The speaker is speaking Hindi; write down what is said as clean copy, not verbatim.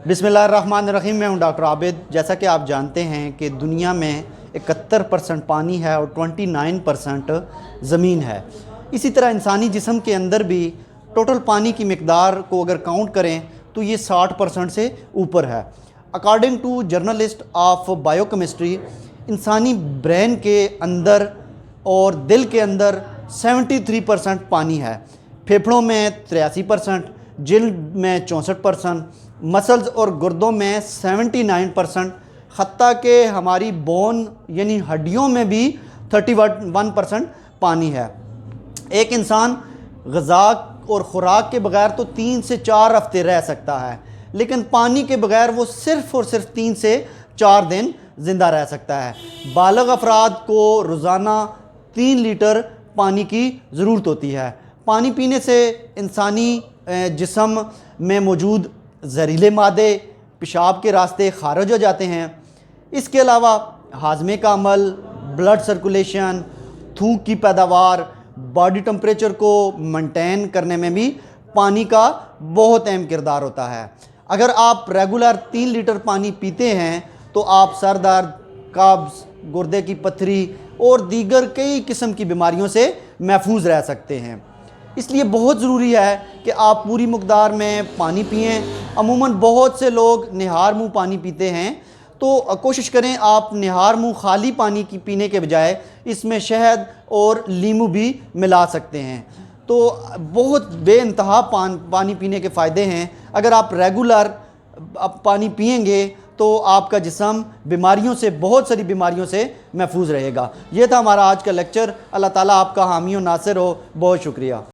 बिस्मिल्लाहिर्रहमानिर्रहीम। मैं हूं डॉक्टर आबिद। जैसा कि आप जानते हैं कि दुनिया में 71% पानी है और 29% ज़मीन है। इसी तरह इंसानी जिस्म के अंदर भी टोटल पानी की मिकदार को अगर काउंट करें तो ये 60% से ऊपर है। According to journalist of biochemistry, इंसानी ब्रेन के अंदर और दिल के अंदर 73% पानी है, फेफड़ों में 83%, जिल्द में 64%, मसल्स और गुर्दों में 79%, हत्ता के हमारी बोन यानी हड्डियों में भी 31% पानी है। एक इंसान ग़िज़ा और ख़ुराक के बग़ैर तो 3 से 4 हफ़्ते रह सकता है, लेकिन पानी के बग़ैर वो सिर्फ़ और सिर्फ 3 से 4 दिन ज़िंदा रह सकता है। बालिग़ अफराद को रोज़ाना 3 लीटर पानी की ज़रूरत होती है। पानी पीने से इंसानी जिस्म में मौजूद जहरीले मादे पेशाब के रास्ते खारिज हो जाते हैं। इसके अलावा हाजमे का अमल, ब्लड सर्कुलेशन, थूक की पैदावार, बॉडी टेम्परेचर को मेंटेन करने में भी पानी का बहुत अहम किरदार होता है। अगर आप रेगुलर 3 लीटर पानी पीते हैं तो आप सर दर्द, कब्ज़, गुर्दे की पथरी और दीगर कई किस्म की बीमारियों से महफूज रह सकते हैं। इसलिए बहुत ज़रूरी है कि आप पूरी मकदार में पानी पिएँ। अमूमन बहुत से लोग निहार मुँह पानी पीते हैं, तो कोशिश करें आप निहार मुँह खाली पानी की पीने के बजाय इसमें शहद और नींबू भी मिला सकते हैं। तो बहुत बेइंतहा पानी पीने के फ़ायदे हैं। अगर आप रेगुलर पानी पिएंगे तो आपका जिस्म बीमारियों से, बहुत सारी बीमारियों से महफूज रहेगा। ये था हमारा आज का लेक्चर। अल्लाह ताला आपका हामी और नासिर हो। बहुत शुक्रिया।